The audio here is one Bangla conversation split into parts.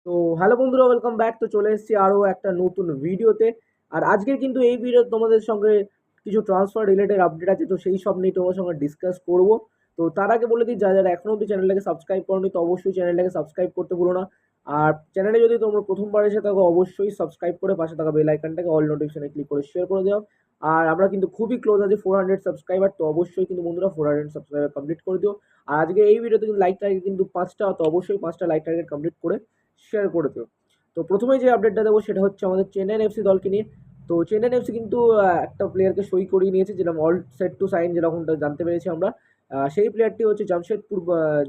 তো হ্যালো বন্ধুরা, ওয়েলকাম ব্যাক। তো চলে এসেছি আরও একটা নতুন ভিডিওতে। আর আজকে কিন্তু এই ভিডিও তোমাদের সঙ্গে কিছু ট্রান্সফার রিলেটেড আপডেট আছে, তো সেই সব নিয়ে তোমার সঙ্গে ডিসকাস করব। তো তার আগে বলে দিই, যারা এখনও অব্দি চ্যানেলটাকে সাবস্ক্রাইব করোনি তো অবশ্যই চ্যানেলটাকে সাবস্ক্রাইব করতে ভুলো না। আর চ্যানেলে যদি তোমরা প্রথমবার এসে থাকো অবশ্যই সাবস্ক্রাইব করে পাশে থাকা বেল আইকনটাকে অল নোটিফিকেশনে ক্লিক করে শেয়ার করে দাও। আর আমরা কিন্তু খুবই ক্লোজ আছি 400 সাবস্ক্রাইবার, তো অবশ্যই কিন্তু বন্ধুরা 400 সাবস্ক্রাইবার কমপ্লিট করে দিও। আর আজকে এই ভিডিওতে কিন্তু লাইক টার্গেট কিন্তু 5টা, তো অবশ্যই 5টা লাইক টার্গেট কমপ্লিট করে শেয়ার করে দিও। তো প্রথমেই যে আপডেটটা দেবো সেটা হচ্ছে আমাদের চেন্নাইন এফসি দলকে নিয়ে। তো চেন্নাইন এফসি কিন্তু একটা প্লেয়ারকে সই করিয়ে নিয়েছে, যেরকম অল সেট টু সাইন যেরকমটা জানতে পেরেছি আমরা। সেই প্লেয়ারটি হচ্ছে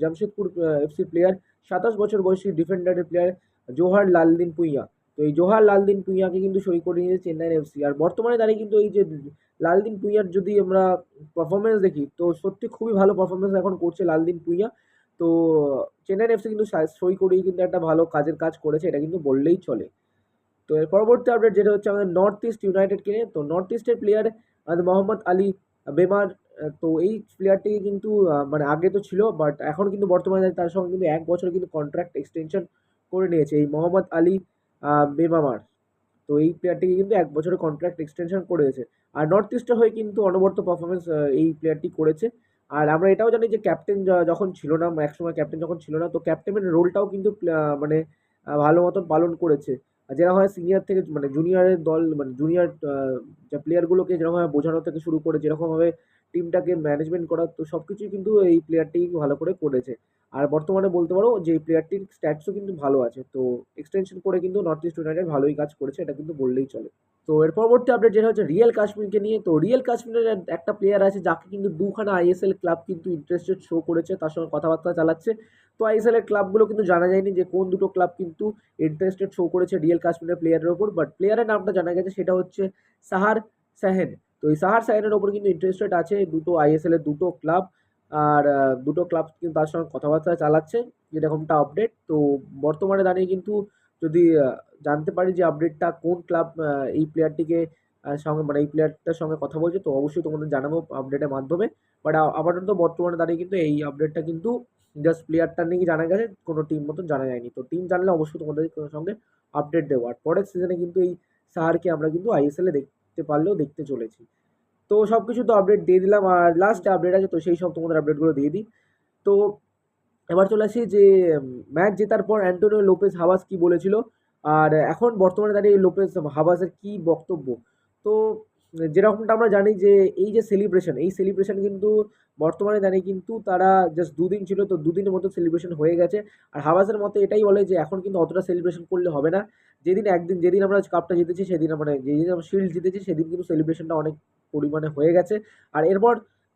জামশেদপুর এফসি প্লেয়ার, 27 বছর বয়সী ডিফেন্ডারের প্লেয়ার জোহার লালদিন পুইয়া। তো এই জোহার লালদিন পুইয়াকে কিন্তু সই করে নিয়েছে চেন্নাইন এফসি। আর বর্তমানে দাঁড়িয়ে কিন্তু এই যে লালদিন পুইয়ার যদি আমরা পারফরমেন্স দেখি, তো সত্যি খুবই ভালো পারফরমেন্স এখন করছে লালদিন পুইয়া। তো চেন্নাইন এফসি কিন্তু সই করেই কিন্তু একটা ভালো কাজের কাজ করেছে, এটা কিন্তু বললেই চলে। তো এর পরবর্তী আপডেট যেটা হচ্ছে আমাদের নর্থ ইস্ট ইউনাইটেডকে নিয়ে। তো নর্থ ইস্টের প্লেয়ার আমাদের মোহাম্মদ আলী বেমার। তো এই প্লেয়ারটি কিন্তু মানে আগে তো ছিল, বাট এখন কিন্তু বর্তমানে তার সঙ্গে কিন্তু 1 বছর কিন্তু কন্ট্রাক্ট এক্সটেনশন করে নিয়েছে এই মোহাম্মদ আলী বেমামার। তো এই প্লেয়ারটিকে কিন্তু 1 বছরের কন্ট্রাক্ট এক্সটেনশন করেছে। আর নর্থ ইস্টের হয়ে কিন্তু অনবরত পারফরমেন্স এই প্লেয়ারটি করেছে। আর আমরা এটাও জানি যে ক্যাপ্টেন যখন ছিল না, একসময় ক্যাপ্টেন যখন ছিল না, তো ক্যাপ্টেনের রোলটাও কিন্তু মানে ভালো মতন পালন করেছে। যেরকম হয় সিনিয়র থেকে মানে জুনিয়রের দল, মানে জুনিয়র যে প্লেয়ারগুলোকে যেরকমভাবে বোঝানো থেকে শুরু করে যেরকমভাবে টিমটাকে ম্যানেজমেন্ট করা, তো সব কিছুই কিন্তু এই প্লেয়ারটি ভালো করে করেছে। আর বর্তমানে বলতে পারো যে এই প্লেয়ারটির স্ট্যাটসও কিন্তু ভালো আছে। তো এক্সটেনশন করে কিন্তু নর্থ ইস্ট ইউনাইটেড ভালোই কাজ করেছে, এটা কিন্তু বললেই চলে। তো এর পরবর্তী আপডেট যেটা হচ্ছে রিয়েল কাশ্মীরকে নিয়ে। তো রিয়েল কাশ্মীরের একটা প্লেয়ার আছে যাকে কিন্তু দুখানা আইএসএল ক্লাব কিন্তু ইন্টারেস্টেড শো করেছে, তার সঙ্গে কথাবার্তা চালাচ্ছে। তো আইএসএল এর ক্লাবগুলো কিন্তু জানা যায়নি যে কোন দুটো ক্লাব কিন্তু ইন্টারেস্টেড শো করেছে রিয়েল কাশ্মীরের প্লেয়ারের ওপর, বাট প্লেয়ারের নামটা জানা গেছে, সেটা হচ্ছে সাহার সাহেন। তো এই সাহার সাহেনের ওপর কিন্তু ইন্টারেস্টেড আছে দুটো আইএসএল এর দুটো ক্লাব। আর দুটো ক্লাব কিন্তু তার সঙ্গে কথাবার্তা চালাচ্ছে, যেরকমটা আপডেট। তো বর্তমানে দাঁড়িয়ে কিন্তু যদি জানতে পারি যে আপডেটটা কোন ক্লাব এই প্লেয়ারটিকে সঙ্গে মানে এই প্লেয়ারটার সঙ্গে কথা বলছে, তো অবশ্যই তোমাদের জানাবো আপডেটের মাধ্যমে। বাট আপাতত বর্তমানে দাঁড়িয়ে কিন্তু এই আপডেটটা কিন্তু জাস্ট প্লেয়ারটা নিয়ে জানা গেছে, কোনো টিম মতন জানা যায়নি। তো টিম জানলে অবশ্যই তোমাদের সঙ্গে আপডেট দেবো। আর পরের সিজনে কিন্তু এই সাহারকে আমরা কিন্তু আইএসএল এ দেখতে পারলেও দেখতে চলেছি। তো সব কিছু তো আপডেট দিয়ে দিলাম, আর লাস্ট আপডেট আছে, তো সেই সব তোমাদের আপডেটগুলো দিয়ে দিই। তো এবার চলে আসি যে ম্যাচ জেতার পর অ্যান্টোনিও লোপেজ হাবাস কি বলেছিল, আর এখন বর্তমানে দাঁড়িয়ে লোপেজ হাবাসের কি বক্তব্য। তো যেরকমটা আমরা জানি যে এই যে সেলিব্রেশন, এই সেলিব্রেশন কিন্তু বর্তমানে দাঁড়িয়ে কিন্তু তারা জাস্ট দুদিন ছিল, তো দুদিনের মতো সেলিব্রেশন হয়ে গেছে। আর হাবাসের মতে এটাই বলে যে এখন কিন্তু অতটা সেলিব্রেশন করলে হবে না। যেদিন আমরা কাপটা জিতেছি সেদিন, মানে যেদিন আমরা শিল্ড জিতেছি সেদিন কিন্তু সেলিব্রেশনটা অনেক পরিমাণে হয়ে গেছে। আর এরপর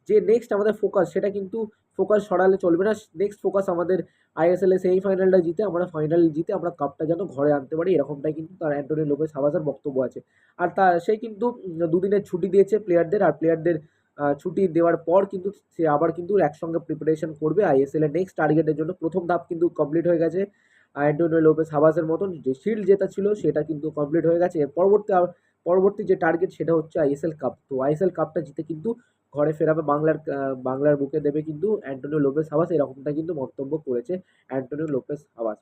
যে নেক্সট আমাদের ফোকাস, সেটা কিন্তু ফোকাস সরালে চলবে না। নেক্সট ফোকাস আমাদের আইএসএল এর সেমিফাইনালটা জিতে, আমরা ফাইনাল জিতে আমরা কাপটা যেন ঘরে আনতে পারি, এরকমটাই কিন্তু তার অ্যান্টোনিও লোপেজ হাবাসের বক্তব্য আছে। আর সে কিন্তু দুদিনের ছুটি দিয়েছে প্লেয়ারদের। আর প্লেয়ারদের ছুটি দেওয়ার পর কিন্তু সে আবার কিন্তু একসঙ্গে প্রিপারেশন করবে আইএসএল এর নেক্সট টার্গেটের জন্য। প্রথম ধাপ কিন্তু কমপ্লিট হয়ে গেছে অ্যান্টোনিও লোপেজ হাবাসের মতন, যে শিল্ড জেতা ছিল সেটা কিন্তু কমপ্লিট হয়ে গেছে। এর পরবর্তী যে টার্গেট সেটা হচ্ছে আইএসএল কাপ। তো আইএসএল কাপটা জিতে কিন্তু ঘরে ফেরাবে, বাংলার বুকে দেবে কিন্তু অ্যান্টোনিও লোপেজ হাবাস, এরকমটা কিন্তু মন্তব্য করেছে অ্যান্টোনিও লোপেজ হাবাস।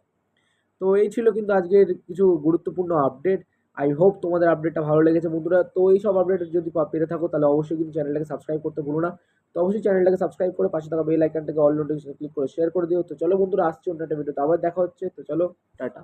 তো এই ছিল কিন্তু আজকের কিছু গুরুত্বপূর্ণ আপডেট। আই হোপ তোমাদের আপডেটটা ভালো লেগেছে বন্ধুরা। তো এই সব আপডেট যদি পেতে থাকো তাহলে অবশ্যই কিন্তু চ্যানেলটাকে সাবস্ক্রাইব করতে ভুলো না। তো অবশ্যই চ্যানেলটাকে সাবস্ক্রাইব করে পাশে থাকা বেল আইকনটাকে অল নোটিফিকেশন ক্লিক করে শেয়ার করে দিও। তো চলো বন্ধুরা, আসছি অন্য একটা ভিডিওতে, আবার দেখা হচ্ছে। তো চলো, টাটা।